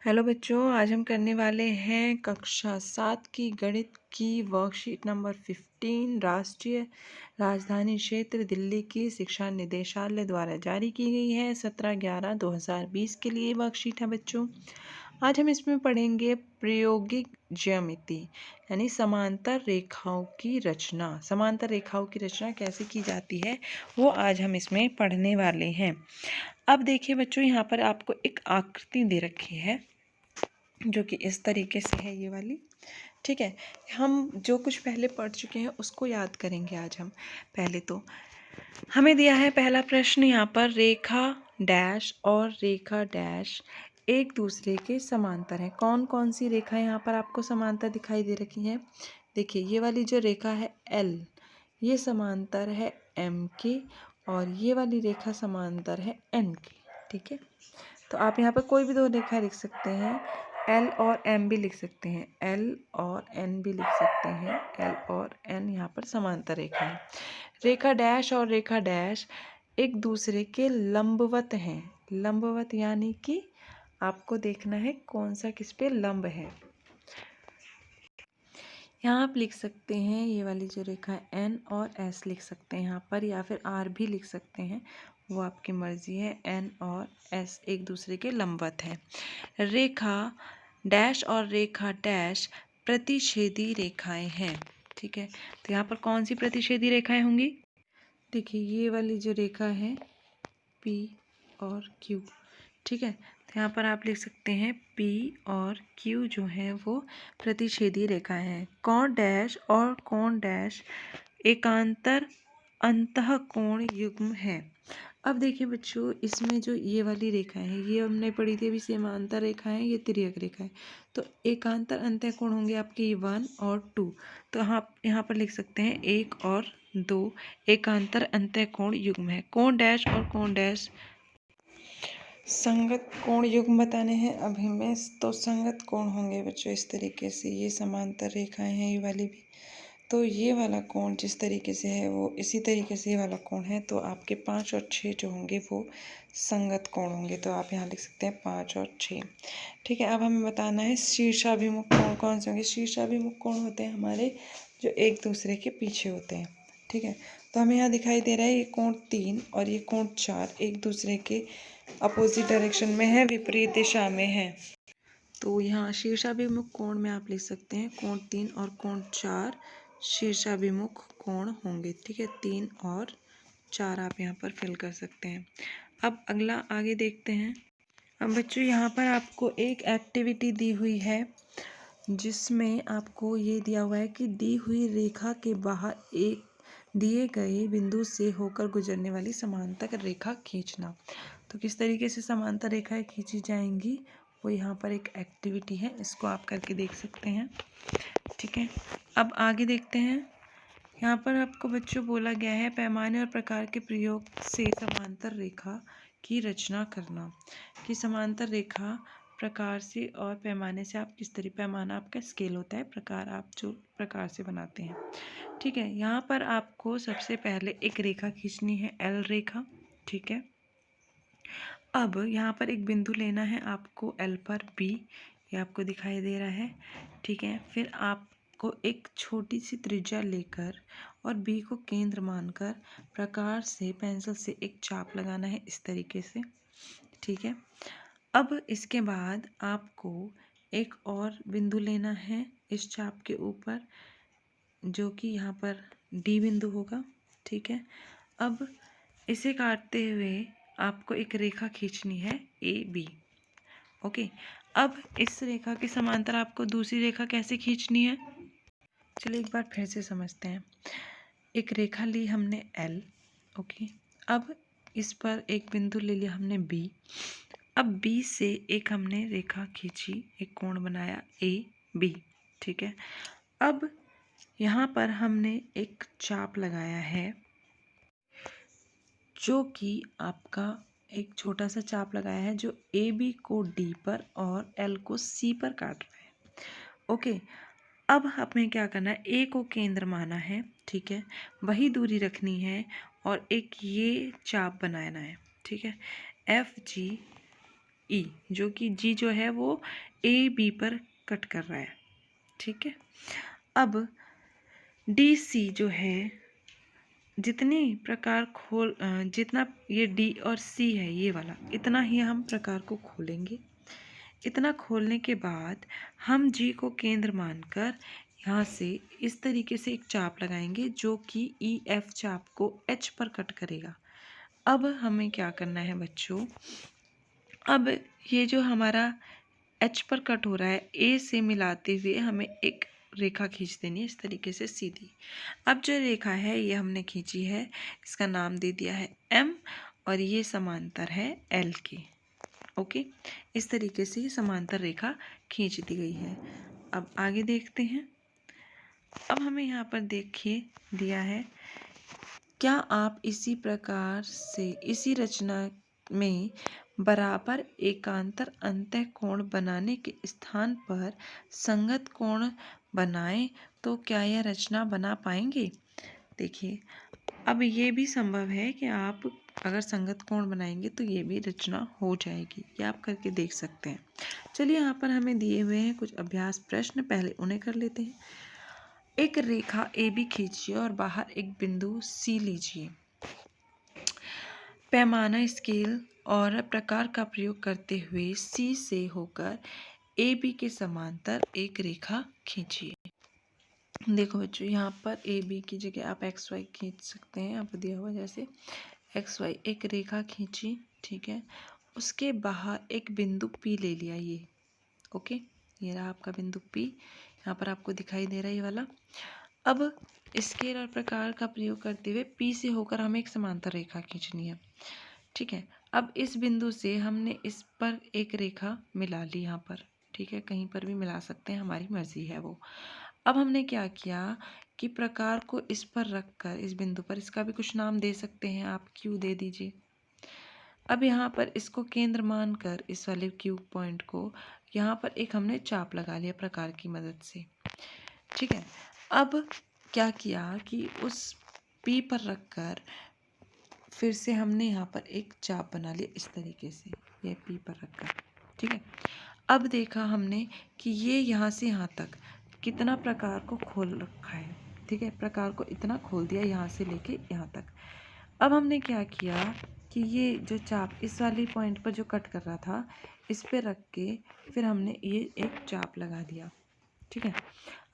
Hello बच्चों, आज हम करने वाले हैं कक्षा 7 की गणित की वर्कशीट नंबर 15 राष्ट्रीय राजधानी क्षेत्र दिल्ली की शिक्षा निदेशालय द्वारा जारी की गई है। 17/11/2020 के लिए वर्कशीट है बच्चों। आज हम इसमें पढ़ेंगे प्रायोगिक ज्यामिति यानी समांतर रेखाओं की रचना। समांतर रेखाओं की रचना कैसे की जाती है वो आज हम इसमें पढ़ने वाले हैं। अब देखिए बच्चों, यहाँ पर आपको एक आकृति दे रखी है जो कि इस तरीके से है, ये वाली। ठीक है, हम जो कुछ पहले पढ़ चुके हैं उसको याद करेंगे आज हम। पहले तो हमें दिया है पहला प्रश्न, यहाँ पर रेखा डैश और रेखा डैश एक दूसरे के समांतर हैं। कौन कौन सी रेखा यहाँ पर आपको समांतर दिखाई दे रखी हैं? देखिए, ये वाली जो रेखा है L, ये समांतर है M के, और ये वाली रेखा समांतर है N की। ठीक है, तो आप यहाँ पर कोई भी दो रेखा लिख सकते हैं, L और M भी लिख सकते हैं, L और N भी लिख सकते हैं। L और N यहाँ पर समांतर रेखा है। रेखा डैश और रेखा डैश एक दूसरे के लंबवत हैं। लंबवत यानी कि आपको देखना है कौन सा किस पे लंब है। यहाँ आप लिख सकते हैं, ये वाली जो रेखा है N और S लिख सकते हैं यहाँ पर, या फिर R भी लिख सकते हैं, वो आपकी मर्जी है। N और S एक दूसरे के लंबवत हैं। रेखा डैश और रेखा डैश प्रतिच्छेदी रेखाएं हैं। ठीक है, तो यहाँ पर कौन सी प्रतिच्छेदी रेखाएं होंगी? देखिए, ये वाली जो रेखा है P और Q। ठीक है, तो यहाँ पर आप लिख सकते हैं P और Q जो है वो प्रतिच्छेदी रेखाएं हैं। कोण डैश और कोण डैश एकांतर अंतःकोण युग्म है। अब देखिए बच्चों, इसमें जो ये वाली रेखाएं हैं, ये हमने पढ़ी थी अभी, समांतर रेखाएं, ये तिर्यक रेखाएं। तो एकांतर अंतःकोण होंगे आपके 1 और 2। तो आप यहाँ पर लिख सकते हैं 1 और 2 एकांतर अंतःकोण युग्म है। कोण डैश और कोण डैश संगत कोण युग्म बताने हैं अब हमें, तो संगत कोण होंगे बच्चों इस तरीके से। ये समांतर रेखाएं हैं ये वाली भी, तो ये वाला कोण जिस तरीके से है वो इसी तरीके से ये वाला कोण है। तो आपके 5 और 6 जो होंगे वो संगत कोण होंगे। तो आप यहाँ लिख सकते हैं 5 और 6। ठीक है, अब हमें बताना है शीर्षाभिमुख कोण कौन से होंगे। शीर्षाभिमुख कोण होते हैं हमारे जो एक दूसरे के पीछे होते हैं। ठीक है, तो हमें यहाँ दिखाई दे रहा है ये कोण 3 और ये कोण 4 एक दूसरे के अपोजिट डायरेक्शन में है, विपरीत दिशा में है। तो यहाँ शीर्षाभिमुख कोण में आप लिख सकते हैं कोण 3 और कोण 4 शीर्षाभिमुख कोण होंगे। ठीक है, 3 और 4 आप यहाँ पर फिल कर सकते हैं। अब अगला आगे देखते हैं। अब बच्चों, यहाँ पर आपको एक एक्टिविटी दी हुई है जिसमें आपको ये दिया हुआ है कि दी हुई रेखा के बाहर एक दिए गए बिंदु से होकर गुजरने वाली समांतर रेखा खींचना। तो किस तरीके से समांतर रेखाएं खींची जाएंगी वो यहाँ पर एक एक्टिविटी है, इसको आप करके देख सकते हैं। ठीक है, अब आगे देखते हैं। यहाँ पर आपको बच्चों बोला गया है पैमाने और प्रकार के प्रयोग से समांतर रेखा की रचना करना। कि समांतर रेखा प्रकार से और पैमाने से आप किस तरीके, पैमाना आपका स्केल होता है, प्रकार आप जो प्रकार से बनाते हैं। ठीक है, यहाँ पर आपको सबसे पहले एक रेखा खींचनी है, L रेखा। ठीक है, अब यहाँ पर एक बिंदु लेना है आपको L पर B, ये आपको दिखाई दे रहा है। ठीक है, फिर आपको एक छोटी सी त्रिज्या लेकर और B को केंद्र मानकर प्रकार से पेंसिल से एक चाप लगाना है इस तरीके से। ठीक है, अब इसके बाद आपको एक और बिंदु लेना है इस चाप के ऊपर, जो कि यहाँ पर D बिंदु होगा। ठीक है, अब इसे काटते हुए आपको एक रेखा खींचनी है AB। ओके, अब इस रेखा के समांतर आपको दूसरी रेखा कैसे खींचनी है, चलिए एक बार फिर से समझते हैं। एक रेखा ली हमने L। ओके, अब इस पर एक बिंदु ले लिया हमने B। अब B से एक हमने रेखा खींची, एक कोण बनाया AB। ठीक है, अब यहाँ पर हमने एक चाप लगाया है जो कि आपका एक छोटा सा चाप लगाया है जो AB को D पर और L को C पर काट रहा है। ओके, अब हमें क्या करना है, A को केंद्र माना है। ठीक है, वही दूरी रखनी है और एक ये चाप बनाना है। ठीक है, FG ई, जो कि जी जो है वो ए बी पर कट कर रहा है, ठीक है। अब डी सी जो है जितने प्रकार जितना ये डी और सी है ये वाला, इतना ही हम प्रकार को खोलेंगे। इतना खोलने के बाद हम जी को केंद्र मानकर यहाँ से इस तरीके से एक चाप लगाएंगे जो कि ई एफ चाप को एच पर कट करेगा। अब हमें क्या करना है बच्चों, अब ये जो हमारा एच पर कट हो रहा है, ए से मिलाते हुए हमें एक रेखा खींच देनी है इस तरीके से सीधी। अब जो रेखा है ये हमने खींची है, इसका नाम दे दिया है एम, और ये समांतर है एल के। ओके, इस तरीके से ये समांतर रेखा खींच दी गई है। अब आगे देखते हैं। अब हमें यहाँ पर देखिए दिया है, क्या आप इसी प्रकार से इसी रचना में बराबर एकांतर अंतः कोण बनाने के स्थान पर संगत कोण बनाएं तो क्या यह रचना बना पाएंगे। देखिए, अब ये भी संभव है कि आप अगर संगत कोण बनाएंगे तो ये भी रचना हो जाएगी, ये आप करके देख सकते हैं। चलिए, यहाँ पर हमें दिए हुए हैं कुछ अभ्यास प्रश्न, पहले उन्हें कर लेते हैं। एक रेखा ए बी खींचिए और बाहर एक बिंदु सी लीजिए। पैमाना स्केल और प्रकार का प्रयोग करते हुए सी से होकर ए बी के समांतर एक रेखा खींचिए। देखो बच्चों, यहाँ पर ए बी की जगह आप एक्स वाई खींच सकते हैं, यहाँ पर दिया हुआ जैसे एक्स वाई। एक रेखा खींची, ठीक है। उसके बाहर एक बिंदु पी ले लिया, ये ओके, ये रहा आपका बिंदु पी, यहाँ पर आपको दिखाई दे रहा है ये वाला। अब स्केल और प्रकार का प्रयोग करते हुए पी से होकर हमें एक समांतर रेखा खींचनी है, ठीक है। अब इस बिंदु से हमने इस पर एक रेखा मिला ली यहाँ पर, ठीक है, कहीं पर भी मिला सकते हैं, हमारी मर्जी है वो। अब हमने क्या किया कि प्रकार को इस पर रखकर इस बिंदु पर, इसका भी कुछ नाम दे सकते हैं आप, क्यू दे दीजिए। अब यहाँ पर इसको केंद्र मानकर इस वाले क्यू पॉइंट को यहाँ पर एक हमने चाप लगा लिया प्रकार की मदद से, ठीक है। अब क्या किया कि उस पी पर रखकर फिर से हमने यहाँ पर एक चाप बना लिया इस तरीके से, ये पी पर रखकर, ठीक है। अब देखा हमने कि ये यहाँ से यहाँ तक कितना प्रकार को खोल रखा है, ठीक है, प्रकार को इतना खोल दिया यहाँ से लेके यहाँ तक। अब हमने क्या किया कि ये जो चाप इस वाली पॉइंट पर जो कट कर रहा था, इस पे रख के फिर हमने ये एक चाप लगा दिया, ठीक है।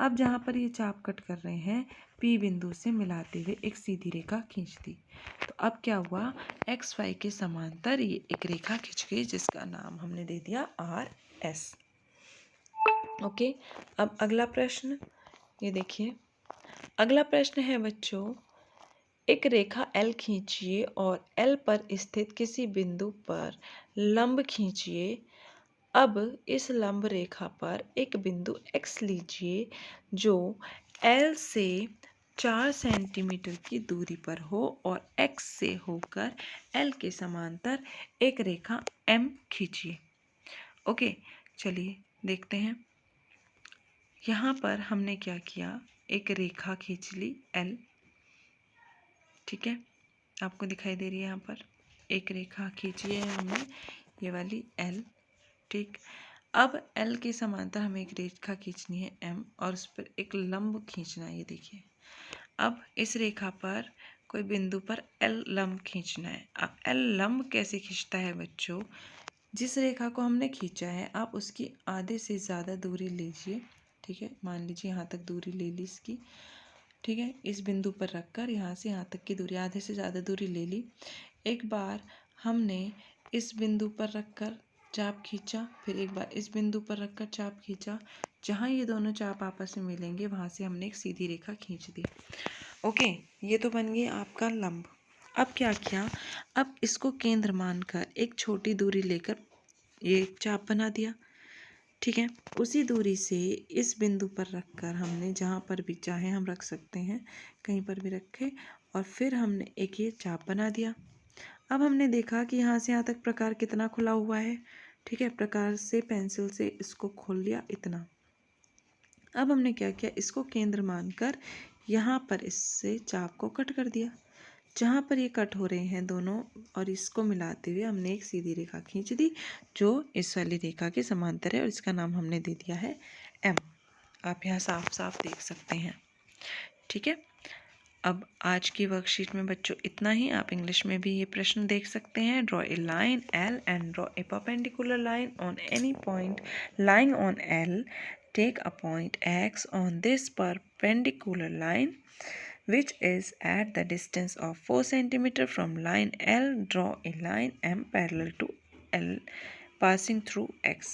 अब जहाँ पर ये चाप कट कर रहे हैं, पी बिंदु से मिलाते हुए एक सीधी रेखा खींच दी। तो अब क्या हुआ, एक्स वाई के समांतर ये एक रेखा खींच गई जिसका नाम हमने दे दिया आर एस। ओके, अब अगला प्रश्न ये देखिए। अगला प्रश्न है बच्चों, एक रेखा L खींचिए और L पर स्थित किसी बिंदु पर लंब खींचिए। अब इस लंब रेखा पर एक बिंदु X लीजिए जो L से 4 सेंटीमीटर की दूरी पर हो और X से होकर L के समांतर एक रेखा M खींचिए। ओके, चलिए देखते हैं। यहाँ पर हमने क्या किया, एक रेखा खींच ली L, ठीक है, आपको दिखाई दे रही है यहाँ पर एक रेखा खींची है हमने, ये वाली L, ठीक। अब L के समांतर हमें एक रेखा खींचनी है M और उस पर एक लंब खींचना है, ये देखिए। अब इस रेखा पर कोई बिंदु पर L लंब खींचना है। अब L लंब कैसे खींचता है बच्चों, जिस रेखा को हमने खींचा है आप उसकी आधे से ज़्यादा दूरी लीजिए, ठीक है। मान लीजिए यहाँ तक दूरी ले ली इसकी, ठीक है। इस बिंदु पर रखकर यहाँ से यहाँ तक की दूरी, आधे से ज़्यादा दूरी ले ली। एक बार हमने इस बिंदु पर रखकर चाप खींचा, फिर एक बार इस बिंदु पर रखकर चाप खींचा। जहाँ ये दोनों चाप आपस में मिलेंगे वहाँ से हमने एक सीधी रेखा खींच दी। ओके, ये तो बन गया आपका लंब। अब क्या किया, अब इसको केंद्र मानकर एक छोटी दूरी लेकर ये चाप बना दिया, ठीक है। उसी दूरी से इस बिंदु पर रखकर हमने, जहाँ पर भी चाहे हम रख सकते हैं, कहीं पर भी रखे, और फिर हमने एक ये चाप बना दिया। अब हमने देखा कि यहाँ से यहाँ तक प्रकार कितना खुला हुआ है, ठीक है। प्रकार से पेंसिल से इसको खोल लिया इतना। अब हमने क्या किया, इसको केंद्र मानकर यहाँ पर इससे चाप को कट कर दिया, जहाँ पर ये कट हो रहे हैं दोनों और इसको मिलाते हुए हमने एक सीधी रेखा खींच दी जो इस वाली रेखा के समांतर है और इसका नाम हमने दे दिया है एम। आप यहाँ साफ साफ देख सकते हैं। ठीक है, अब आज की वर्कशीट में बच्चों इतना ही। आप इंग्लिश में भी ये प्रश्न देख सकते हैं। Draw a line L and draw a perpendicular line on any point lying on L. Take a point X on this perpendicular line which is at the distance of 4 cm from line L. Draw a line M parallel to L passing through X.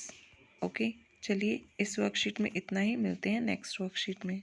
Okay, चलिए इस worksheet में इतना ही। मिलते हैं next worksheet में।